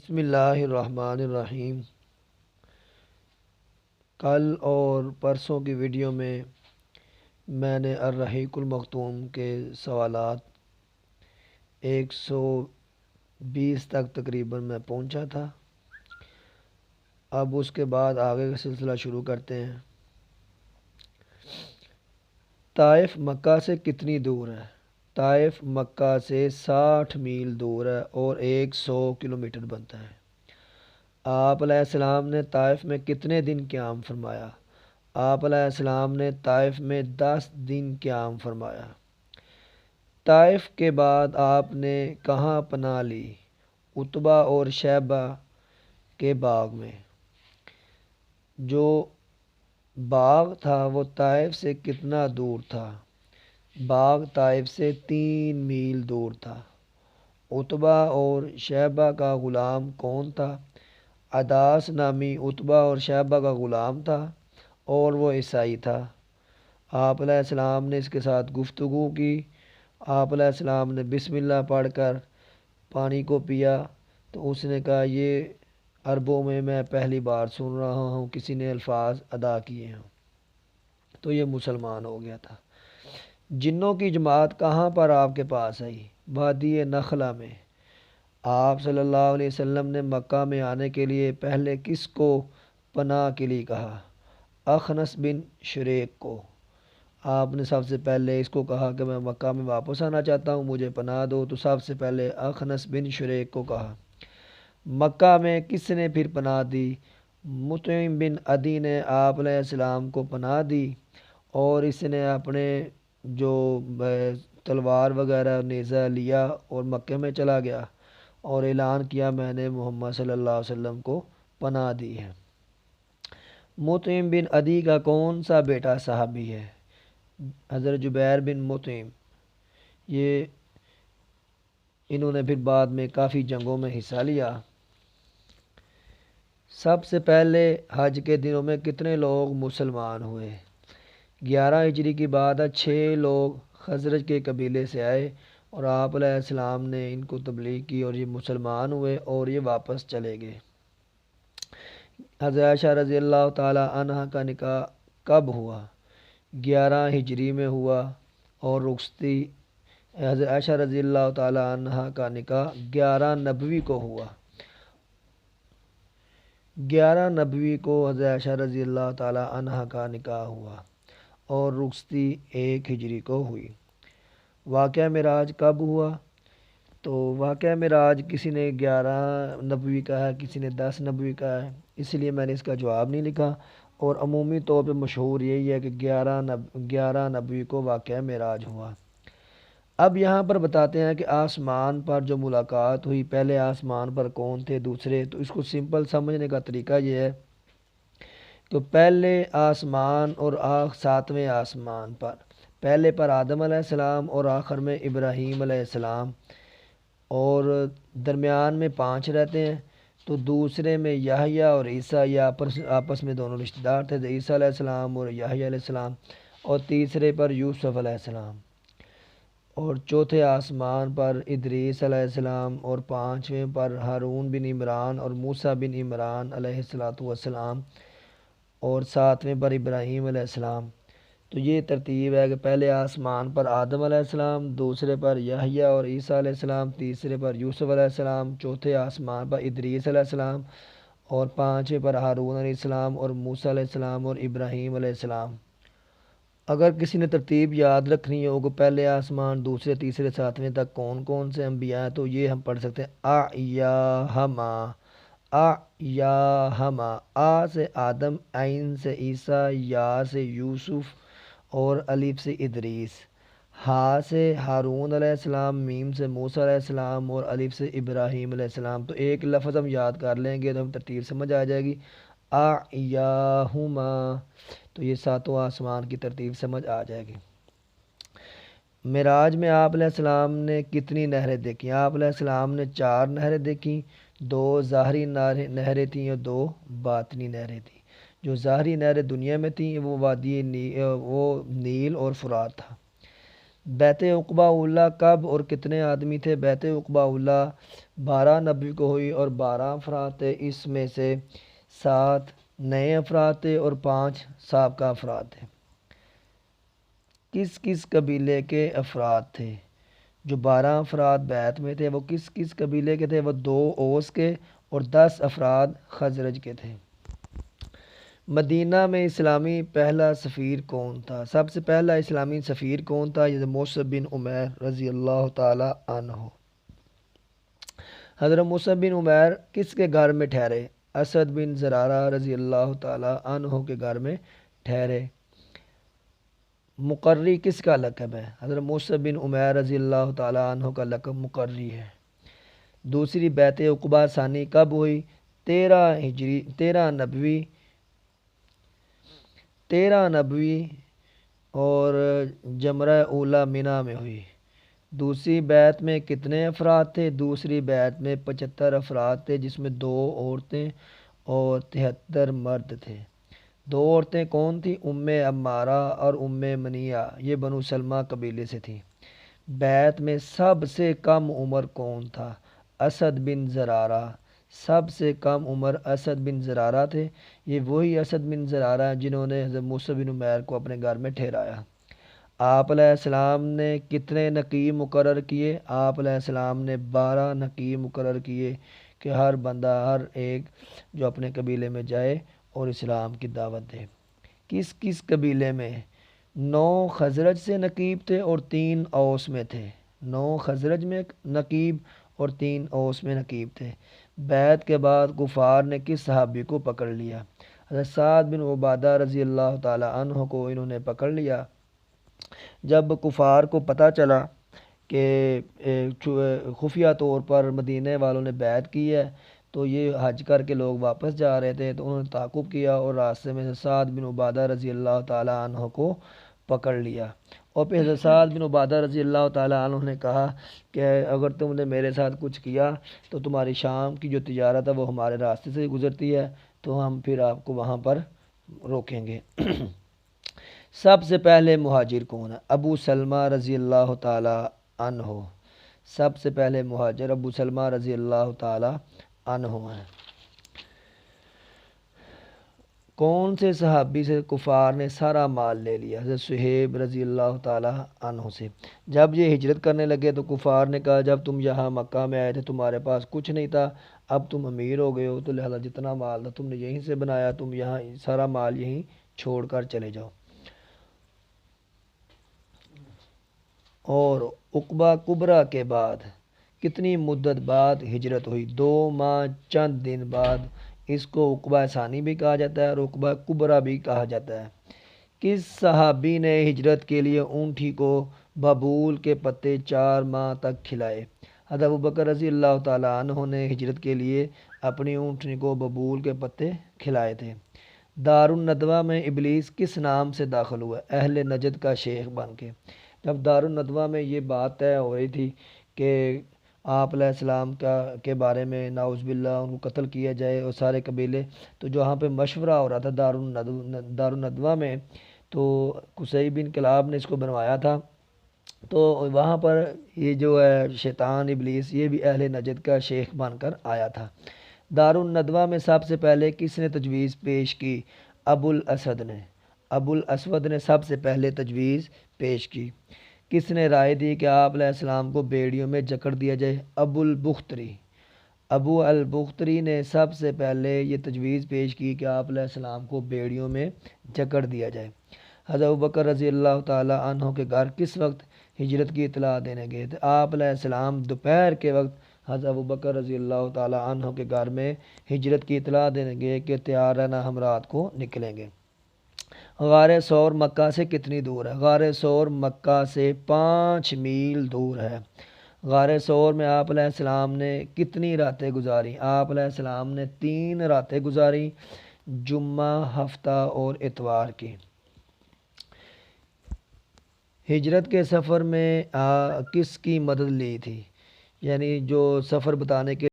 بسم اللہ الرحمن الرحیم۔ کل اور پرسوں کی ویڈیو میں نے الرحیق المختوم کے سوالات 120 تک تقریباً میں پہنچا تھا۔ اب اس کے بعد آگے کا سلسلہ شروع کرتے ہیں۔ طائف مکہ سے کتنی دور ہے؟ طائف مکہ سے 60 میل دور ہے اور 100 کلومیٹر بنتا ہے۔ آپ علیہ السلام نے طائف میں کتنے دن قیام فرمایا؟ آپ علیہ السلام نے طائف میں 10 دن قیام فرمایا۔ طائف کے بعد آپ نے کہاں پناہ لی؟ عتبہ اور شیبہ کے باغ میں۔ جو باغ تھا وہ طائف سے کتنا دور تھا؟ باغ طائف سے 3 میل دور تھا۔ عتبہ اور شیبہ کا غلام کون تھا؟ عداس نامی عتبہ اور شیبہ کا غلام تھا اور وہ عیسائی تھا۔ آپ علیہ السلام نے اس کے ساتھ گفتگو کی۔ آپ علیہ السلام نے بسم اللہ پڑھ کر پانی کو پیا تو اس نے کہا یہ عربوں میں پہلی بار سن رہا ہوں کسی نے الفاظ ادا کیے ہوں، تو یہ مسلمان ہو گیا تھا۔ جنوں کی جماعت کہاں پر آپ کے پاس آئی؟ وادی نخلہ میں۔ آپ صلی اللہ علیہ وسلم نے مکہ میں آنے کے لیے پہلے کس کو پناہ کے لیے کہا؟ اخنس بن شریک کو۔ آپ نے سب سے پہلے اس کو کہا کہ میں مکہ میں واپس آنا چاہتا ہوں، مجھے پناہ دو، تو سب سے پہلے اخنس بن شریک کو کہا۔ مکہ میں کس نے پھر پناہ دی؟ مطعم بن عدی نے آپ علیہ السلام کو پناہ دی اور اس نے اپنے جو تلوار وغیرہ نیزہ لیا اور مکہ میں چلا گیا اور اعلان کیا میں نے محمد صلی اللہ علیہ وسلم کو پناہ دی ہے۔ مطعم بن عدی کا کون سا بیٹا صحابی ہے؟ حضرت جبیر بن مطعم۔ انہوں نے پھر بعد میں کافی جنگوں میں حصہ لیا۔ سب سے پہلے حج کے دنوں میں کتنے لوگ مسلمان ہوئے؟ 11 ہجری کی بعد 6 لوگ خزرج کے قبیلے سے آئے اور آپ علیہ السلام نے ان کو تبلیغ کی اور یہ مسلمان ہوئے اور یہ واپس چلے گئے۔ حضرت عائشہ رضی اللہ تعالی عنہ کا نکاح کب ہوا؟ 11 ہجری میں ہوا اور رخصتی حضرت عائشہ رضی اللہ تعالی عنہ کا نکاح 11 نبوی کو ہوا۔ 11 نبوی کو حضرت عائشہ رضی اللہ تعالی عنہ کا نکاح ہوا اور رخصتی 1 ہجری کو ہوئی۔ واقعہ معراج کب ہوا؟ تو واقعہ معراج کسی نے 11 نبوی کا ہے، کسی نے 10 نبوی کا ہے، اس لیے میں نے اس کا جواب نہیں لکھا، اور عمومی طور پہ مشہور یہی ہے کہ 11 نبوی کو واقعہ معراج ہوا۔ اب یہاں پر بتاتے ہیں کہ آسمان پر جو ملاقات ہوئی، پہلے آسمان پر کون تھے، دوسرے، تو اس کو سمپل سمجھنے کا طریقہ یہ ہے کہ پہلے آسمان اور 7ویں آسمان پر، پہلے پر آدم علیہ السلام اور آخر میں ابراہیم علیہ السلام، اور درمیان میں 5 رہتے ہیں، تو دوسرے میں یحییٰ اور عیسیٰ، یہ آپس میں دونوں رشتہ دار تھے، عیسیٰ علیہ السلام اور یحییٰ علیہ السلام، اور تیسرے پر یوسف علیہ السلام، اور چوتھے آسمان پر ادریس علیہ السلام، اور 5ویں پر ہارون بن عمران اور موسیٰ بن عمران علیہ السلام، اور 7ویں پر ابراہیم علیہ السلام۔ تو یہ ترتیب ہے کہ پہلے آسمان پر آدم علیہ السلام، دوسرے پر یحییٰ اور عیسیٰ علیہ السلام، تیسرے پر یوسف علیہ السلام، چوتھے آسمان پر ادریس علیہ السلام، اور 5ویں پر ہارون علیہ السلام اور موسیٰ علیہ السلام اور ابراہیم علیہ السلام۔ اگر کسی نے ترتیب یاد رکھنی ہو کہ پہلے آسمان، دوسرے، تیسرے، 7ویں تک کون کون سے انبیاء ہیں، تو یہ ہم پڑھ سکتے ہیں آ سے آدم، عین سے عیسیٰ، یا سے یوسف اور الف سے ادریس، ہا سے ہارون علیہ السلام، میم سے موسیٰ علیہ السلام اور الف سے ابراہیم علیہ السلام۔ تو ایک لفظ ہم یاد کر لیں گے تو ہم ترتیب سمجھ آ جائے گی، تو یہ 7 آسمان کی ترتیب سمجھ آ جائے گی۔ معراج میں آپ علیہ السلام نے کتنی نہریں دیکھیں؟ آپ علیہ السلام نے 4 نہریں دیکھیں، 2 ظاہری نہریں تھیں اور 2 باطنی نہریں تھیں۔ جو ظاہری نہریں دنیا میں تھیں وہ وادی نیل اور فرات تھا۔ بیت عقبہ اولیٰ کب اور کتنے آدمی تھے؟ بیت عقبہ اولیٰ 12 نبوی کو ہوئی اور 12 افراد تھے، اس میں سے 7 نئے افراد تھے اور 5 سابقہ افراد تھے۔ کس کس قبیلے کے افراد تھے؟ جو 12 افراد بیعت میں تھے وہ کس کس قبیلے کے تھے؟ وہ 2 اوس کے اور 10 افراد خزرج کے تھے۔ مدینہ میں اسلامی پہلا سفیر کون تھا؟ سب سے پہلا اسلامی سفیر کون تھا؟ یہ مصعب بن عمیر رضی اللہ تعالی عنہ۔ حضرت مصعب بن عمیر کس کے گھر میں ٹھہرے؟ اسد بن زرارہ رضی اللہ تعالی عنہ کے گھر میں ٹھہرے۔ مقری کس کا لقب ہے؟ حضرت مصعب بن عمیر رضی اللہ تعالی عنہ کا لقب مقری ہے۔ دوسری بیعت عقبہ ثانی کب ہوئی؟ 13 نبوی اور جمرہ اولا منی میں ہوئی۔ دوسری بیعت میں کتنے افراد تھے؟ دوسری بیعت میں 75 افراد تھے، جس میں 2 عورتیں اور 73 مرد تھے۔ 2 عورتیں کون تھیں؟ ام عمارہ اور ام منیہ، یہ بنو سلمہ قبیلے سے تھیں۔ بیعت میں سب سے کم عمر کون تھا؟ اسد بن زرارہ۔ سب سے کم عمر اسد بن زرارہ تھے۔ یہ وہی اسد بن زرارہ ہیں جنہوں نے حضرت مصعب بن عمیر کو اپنے گھر میں ٹھہرایا۔ آپ علیہ السلام نے کتنے نقیب مقرر کیے؟ آپ علیہ السلام نے 12 نقیب مقرر کیے کہ ہر بندہ، ہر ایک جو اپنے قبیلے میں جائے اور اسلام کی دعوت دے۔ کس کس قبیلے میں؟ 9 خزرج سے نقیب تھے اور 3 اوس میں تھے۔ 9 خزرج میں نقیب اور 3 اوس میں نقیب تھے۔ بیعت کے بعد کفار نے کس صحابی کو پکڑ لیا؟ حضرت سعد بن عبادہ رضی اللہ تعالی عنہ کو انہوں نے پکڑ لیا۔ جب کفار کو پتہ چلا کہ خفیہ طور پر مدینے والوں نے بیعت کی ہے تو یہ حج کر کے لوگ واپس جا رہے تھے، تو انہوں نے تعاقب کیا اور راستے میں سے سعد بن عبادہ رضی اللہ تعالی عنہ کو پکڑ لیا۔ اور پھر حضرت سعد بن عبادہ رضی اللہ تعالی عنہ نے کہا کہ اگر تم نے میرے ساتھ کچھ کیا تو تمہاری شام کی جو تجارت ہے وہ ہمارے راستے سے گزرتی ہے، تو ہم پھر آپ کو وہاں پر روکیں گے۔ سب سے پہلے مہاجر کون ہے؟ ابو سلمہ رضی اللہ تعالی عنہ۔ سب سے پہلے مہاجر ابو سلمہ رضی اللہ تعالی عنہ ہیں۔ کون سے صحابی سے کفار نے سارا مال لے لیا؟ حضرت صہیب رضی اللہ تعالی عنہ سے۔ جب یہ ہجرت کرنے لگے تو کفار نے کہا جب تم یہاں مکہ میں آئے تھے تمہارے پاس کچھ نہیں تھا، اب تم امیر ہو گئے ہو تو لہذا جتنا مال تھا تم نے یہیں سے بنایا، تم یہاں سارا مال یہیں چھوڑ کر چلے جاؤ۔ اور عقبہ کبریٰ کے بعد کتنی مدت بعد ہجرت ہوئی؟ 2 ماہ چند دن بعد۔ اس کو عقبہ ثانی بھی کہا جاتا ہے اور عقبہ کبریٰ بھی کہا جاتا ہے۔ کس صحابی نے ہجرت کے لیے اونٹھی کو ببول کے پتے 4 ماہ تک کھلائے؟ حضرت ابوبکر رضی اللہ تعالی عنہ نے ہجرت کے لیے اپنی اونٹنی کو ببول کے پتے کھلائے تھے۔ دار الندوہ میں ابلیس کس نام سے داخل ہوا؟ اہل نجد کا شیخ بن کے۔ جب دار الندوہ میں یہ بات طے ہو رہی تھی کہ آپ علیہ السلام کے بارے میں نعوذ باللہ ان کو قتل کیا جائے اور سارے قبیلے، تو جہاں پہ مشورہ ہو رہا تھا دار الندوہ میں، تو قصی بن کلاب نے اس کو بنوایا تھا، تو وہاں پر یہ جو ہے شیطان ابلیس یہ بھی اہل نجد کا شیخ بن کر آیا تھا۔ دار الندوہ میں سب سے پہلے کس نے تجویز پیش کی؟ ابو الاسود نے۔ ابو الاسود نے سب سے پہلے تجویز پیش کی۔ کس نے رائے دی کہ آپ علیہ السلام کو بیڑیوں میں جکڑ دیا جائے؟ ابو البختری۔ ابو البختری نے سب سے پہلے یہ تجویز پیش کی کہ آپ علیہ السلام کو بیڑیوں میں جکڑ دیا جائے۔ حضرت ابوبکر رضی اللہ تعالی عنہ کے گھر کس وقت ہجرت کی اطلاع دینے گئے تھے؟ آپ علیہ السلام دوپہر کے وقت حضرت ابوبکر رضی اللہ تعالی عنہ کے گھر میں ہجرت کی اطلاع دینے گئے کہ تیار رہنا ہم رات کو نکلیں گے۔ غار ثور مکہ سے کتنی دور ہے؟ غار ثور مکہ سے 5 میل دور ہے۔ غار ثور میں آپ علیہ السلام نے کتنی راتیں گزاری؟ آپ علیہ السلام نے 3 راتیں گزاری، جمعہ، ہفتہ اور اتوار کی۔ ہجرت کے سفر میں کس کی مدد لی تھی؟ یعنی جو سفر بتانے کے